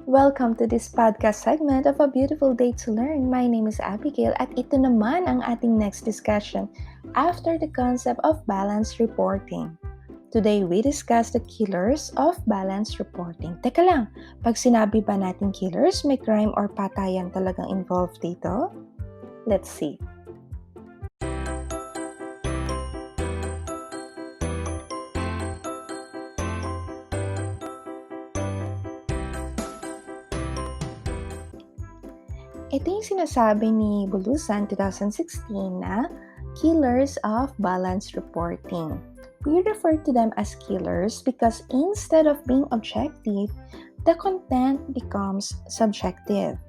Welcome to this podcast segment of A Beautiful Day to Learn. My name is Abigail at ito naman ang ating next discussion after the concept of balanced reporting. Today, we discuss the killers of balanced reporting. Teka lang, pag sinabi ba natin killers, may crime or patayan talagang involved dito? Let's see. Ito yung sinasabi ni Bulusan 2016 na killers of balanced reporting. We refer to them as killers because instead of being objective, the content becomes subjective.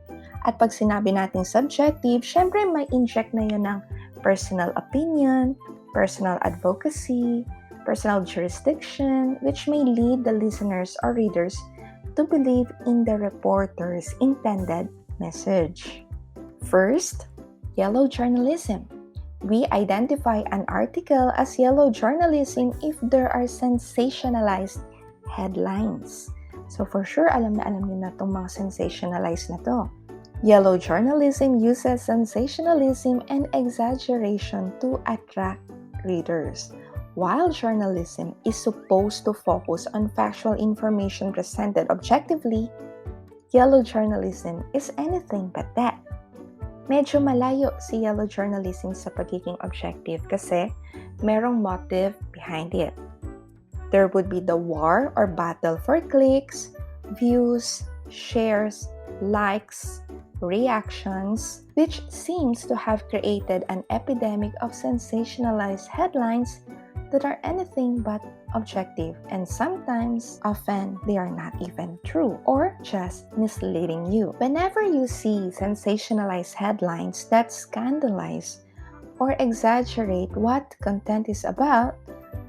At pag sinabi natin subjective, syempre may inject na yun ng personal opinion, personal advocacy, personal jurisdiction, which may lead the listeners or readers to believe in the reporter's intended message. First, yellow journalism. We identify an article as yellow journalism if there are sensationalized headlines. So for sure, alam niyo na itong mga sensationalized na to. Yellow journalism uses sensationalism and exaggeration to attract readers. While journalism is supposed to focus on factual information presented objectively, yellow journalism is anything but that. Medyo malayo si yellow journalism sa pagiging objective kasi merong motive behind it. There would be the war or battle for clicks, views, shares, likes, reactions, which seems to have created an epidemic of sensationalized headlines that are anything but objective, and sometimes, often, they are not even true or just misleading you. Whenever you see sensationalized headlines that scandalize or exaggerate what content is about,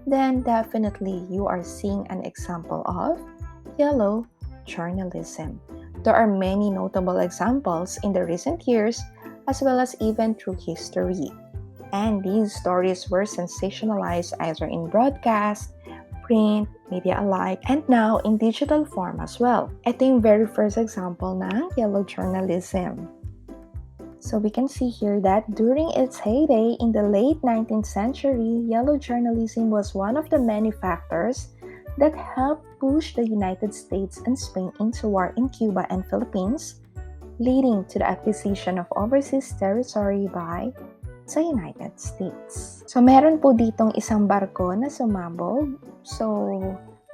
then definitely you are seeing an example of yellow journalism. There are many notable examples in the recent years as well as even through history. And these stories were sensationalized either in broadcast, print, media alike, and now in digital form as well. Ito yung very first example ng yellow journalism. So we can see here that during its heyday in the late 19th century, yellow journalism was one of the many factors that helped push the United States and Spain into war in Cuba and Philippines, leading to the acquisition of overseas territory by sa United States. So, meron po ditong isang barko na sumabog. So,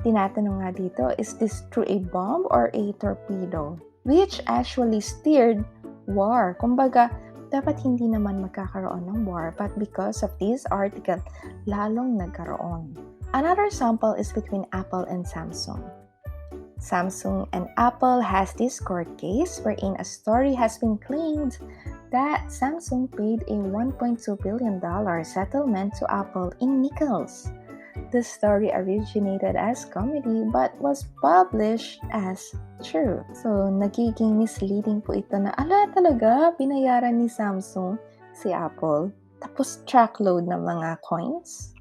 tinatanong nga dito, is this through a bomb or a torpedo? Which actually steered war. Kumbaga, dapat hindi naman magkakaroon ng war, but because of this article, lalong nagkaroon. Another sample is between Apple and Samsung. Samsung and Apple has this court case wherein a story has been claimed that Samsung paid a $1.2 billion settlement to Apple in nickels. The story originated as comedy but was published as true. So, nagiging misleading po ito na, talaga, binayaran ni Samsung si Apple, tapos truckload ng mga coins.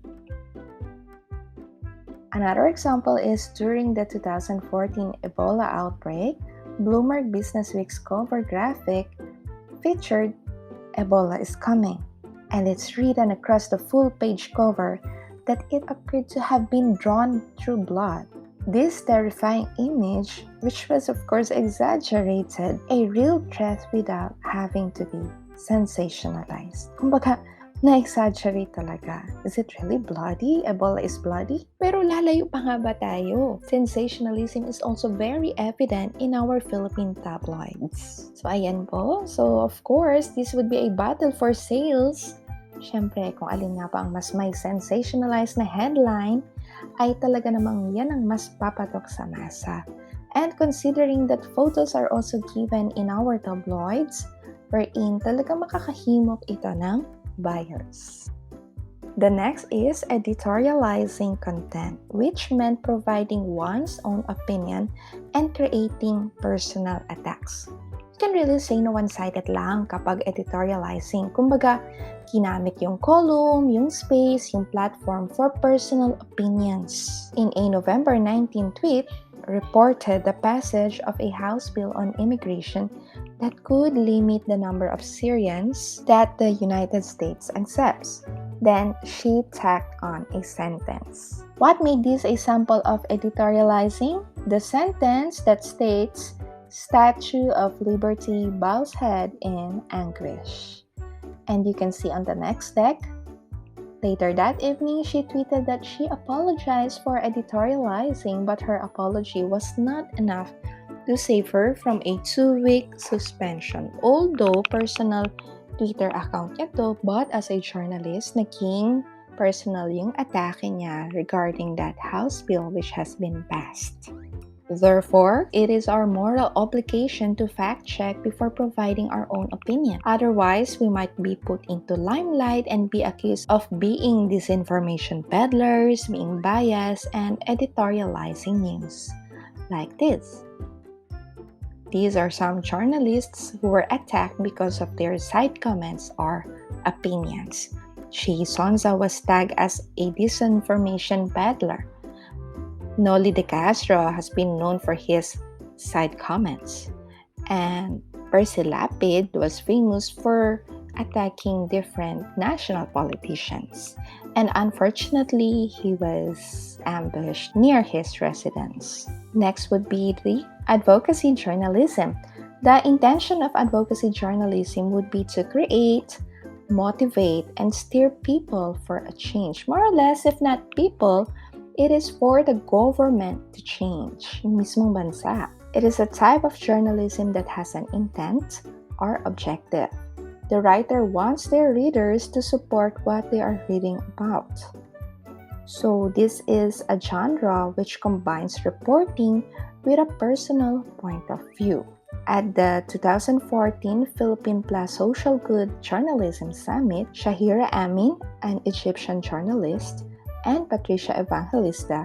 Another example is during the 2014 Ebola outbreak, Bloomberg Businessweek's cover graphic featured Ebola is coming, and it's written across the full page cover that it appeared to have been drawn through blood. This terrifying image, which was of course exaggerated, a real threat without having to be sensationalized. Kumbaga, na-exaggerate talaga. Is it really bloody? Ebola is bloody? Pero lalayo pa nga ba tayo? Sensationalism is also very evident in our Philippine tabloids. So, ayan po. So, of course, this would be a battle for sales. Siyempre, kung alin nga pa ang mas may sensationalized na headline, ay talaga namang yan ang mas papatok sa masa. And considering that photos are also given in our tabloids, wherein talaga makakahimok ito ng buyers. The next is editorializing content, which meant providing one's own opinion and creating personal attacks. You can really say na one-sided lang kapag editorializing. Kumbaga, ginamit yung column, yung space, yung platform for personal opinions. In a November 19 tweet, reported the passage of a House bill on immigration that could limit the number of Syrians that the United States accepts. Then she tacked on a sentence. What made this a sample of editorializing? The sentence that states, "Statue of Liberty bows head in anguish." And you can see on the next deck, later that evening, she tweeted that she apologized for editorializing, but her apology was not enough to save her from a 2-week suspension. Although personal Twitter account niya to, but as a journalist, naging personal yung atake niya regarding that House bill which has been passed. Therefore, it is our moral obligation to fact-check before providing our own opinion. Otherwise, we might be put into limelight and be accused of being disinformation peddlers, being biased, and editorializing news. Like this. These are some journalists who were attacked because of their side comments or opinions. Shay Sonza was tagged as a disinformation peddler. Noli De Castro has been known for his side comments. And Percy Lapid was famous for attacking different national politicians. And unfortunately, he was ambushed near his residence. Next would be the advocacy journalism. The intention of advocacy journalism would be to create, motivate, and steer people for a change. More or less, if not people, it is for the government to change, yung mismong bansa. It is a type of journalism that has an intent or objective. The writer wants their readers to support what they are reading about. So this is a genre which combines reporting with a personal point of view. At the 2014 Philippine Plus Social Good Journalism Summit, Shahira Amin, an Egyptian journalist, and Patricia Evangelista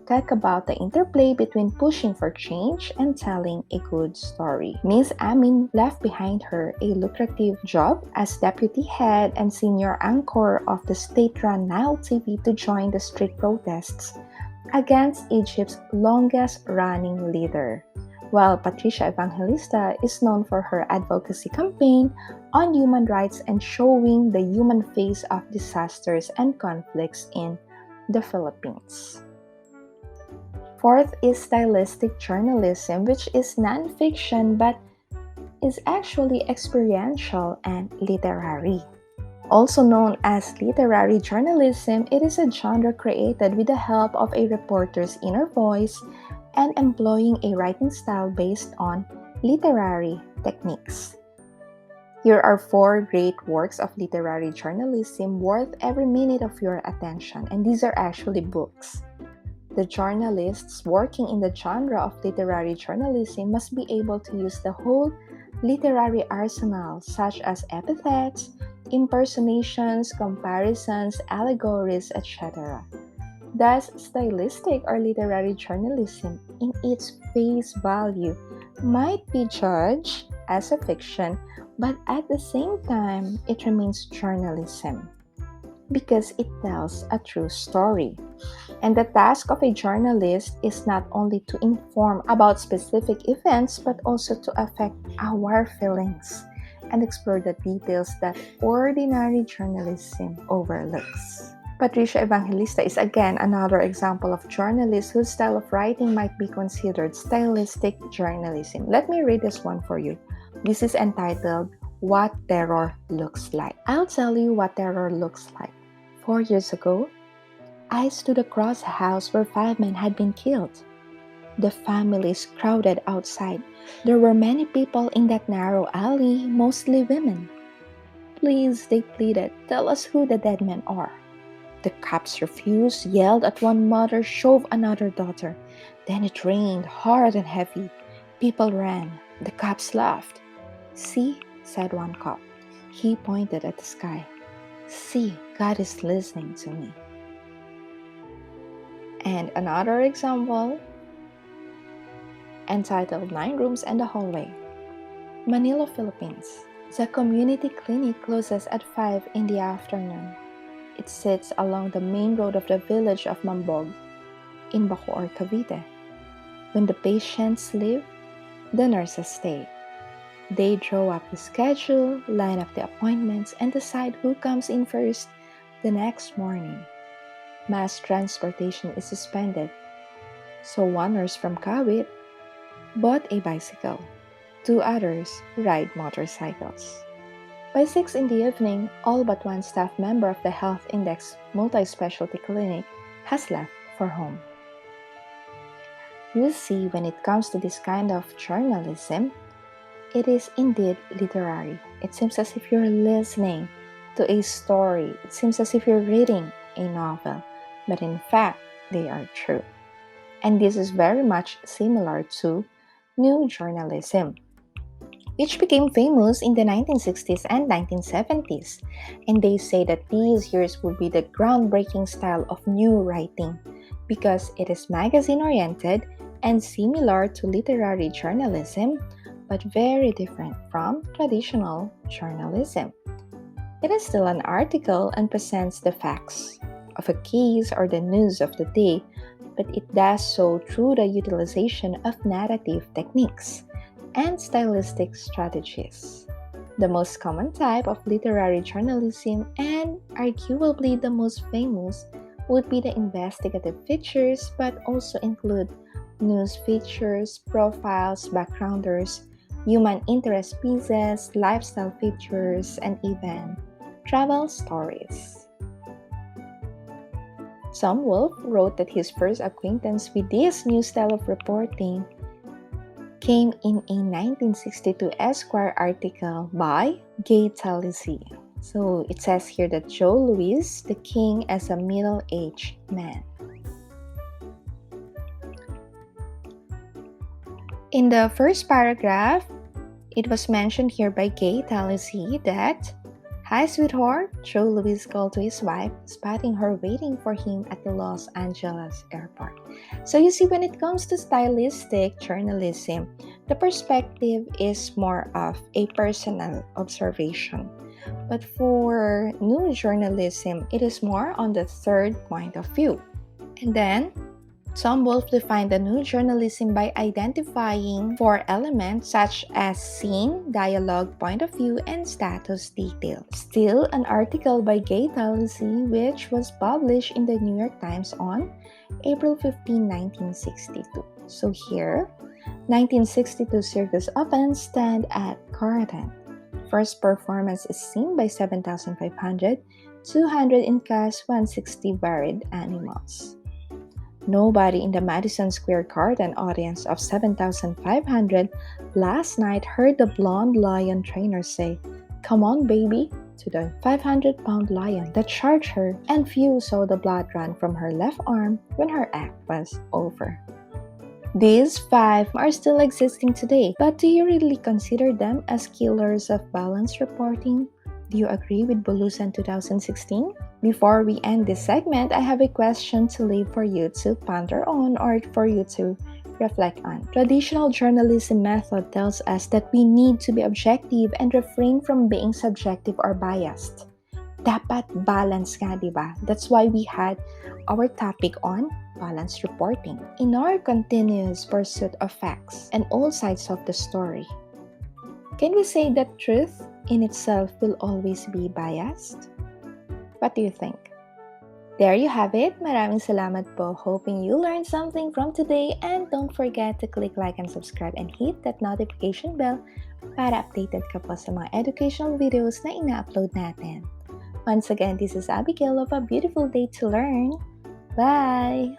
talk about the interplay between pushing for change and telling a good story. Ms. Amin left behind her a lucrative job as deputy head and senior anchor of the state-run Nile TV to join the street protests against Egypt's longest-running leader, while Patricia Evangelista is known for her advocacy campaign on human rights and showing the human face of disasters and conflicts in the Philippines. Fourth is stylistic journalism, which is non-fiction but is actually experiential and literary. Also known as literary journalism, it is a genre created with the help of a reporter's inner voice and employing a writing style based on literary techniques. Here are 4 great works of literary journalism worth every minute of your attention, and these are actually books. The journalists working in the genre of literary journalism must be able to use the whole literary arsenal, such as epithets, impersonations, comparisons, allegories, etc. Thus, stylistic or literary journalism, in its face value, might be judged as a fiction, but at the same time, it remains journalism because it tells a true story. And the task of a journalist is not only to inform about specific events, but also to affect our feelings and explore the details that ordinary journalism overlooks. Patricia Evangelista is again another example of journalist whose style of writing might be considered stylistic journalism. Let me read this one for you. This is entitled, "What Terror Looks Like." I'll tell you what terror looks like. 4 years ago, I stood across a house where 5 men had been killed. The families crowded outside. There were many people in that narrow alley, mostly women. "Please," they pleaded, "tell us who the dead men are." The cops refused, yelled at one mother, shoved another daughter. Then it rained hard and heavy. People ran. The cops laughed. "See," said one cop. He pointed at the sky. "See, God is listening to me." And another example, entitled 9 Rooms and a Hallway. Manila, Philippines. The community clinic closes at 5 in the afternoon. It sits along the main road of the village of Mambog in Bacoor, Cavite. When the patients leave, the nurses stay. They draw up the schedule, line up the appointments, and decide who comes in first the next morning. Mass transportation is suspended, so one nurse from Kawit bought a bicycle. Two others ride motorcycles. By 6 in the evening, all but one staff member of the Health Index multi-specialty clinic has left for home. You see, when it comes to this kind of journalism, it is indeed literary. It seems as if you're listening to a story. It seems as if you're reading a novel. But in fact, they are true. And this is very much similar to new journalism, which became famous in the 1960s and 1970s. And they say that these years will be the groundbreaking style of new writing because it is magazine-oriented and similar to literary journalism, but very different from traditional journalism. It is still an article and presents the facts of a case or the news of the day, but it does so through the utilization of narrative techniques and stylistic strategies. The most common type of literary journalism, and arguably the most famous, would be the investigative features, but also include news features, profiles, backgrounders, human interest pieces, lifestyle features, and even travel stories. Tom Wolfe wrote that his first acquaintance with this new style of reporting came in a 1962 Esquire article by Gay Talisi. So it says here that Joe Louis, the king as a middle-aged man. In the first paragraph, it was mentioned here by Gay Talisi that, "Hi sweetheart," Joe Louis called to his wife, spotting her waiting for him at the Los Angeles airport. So you see, when it comes to stylistic journalism, the perspective is more of a personal observation. But for new journalism, it is more on the third point of view. And then, Tom Wolfe defined the new journalism by identifying four elements such as scene, dialogue, point of view, and status detail. Still, an article by Gay Talisi, which was published in the New York Times on April 15, 1962. So here, 1962 circus opens stand at Carlton. First performance is seen by 7,500, 200 in cast, 160 varied animals. Nobody in the Madison Square Garden audience of 7,500 last night heard the blonde lion trainer say, "Come on, baby," to the 500-pound lion that charged her, and few saw the blood run from her left arm when her act was over. These five are still existing today, but do you really consider them as killers of balance reporting? Do you agree with Bulusan 2016? Before we end this segment, I have a question to leave for you to ponder on or for you to reflect on. Traditional journalism method tells us that we need to be objective and refrain from being subjective or biased. Dapat balance nga, diba? That's why we had our topic on balanced reporting. In our continuous pursuit of facts and all sides of the story, can we say that truth in itself will always be biased? What do you think? There you have it. Maraming salamat po. Hoping you learned something from today, and don't forget to click like and subscribe and hit that notification bell para updated ka po sa mga educational videos na ina-upload natin. Once again, this is Abigail of A Beautiful Day to Learn. Bye!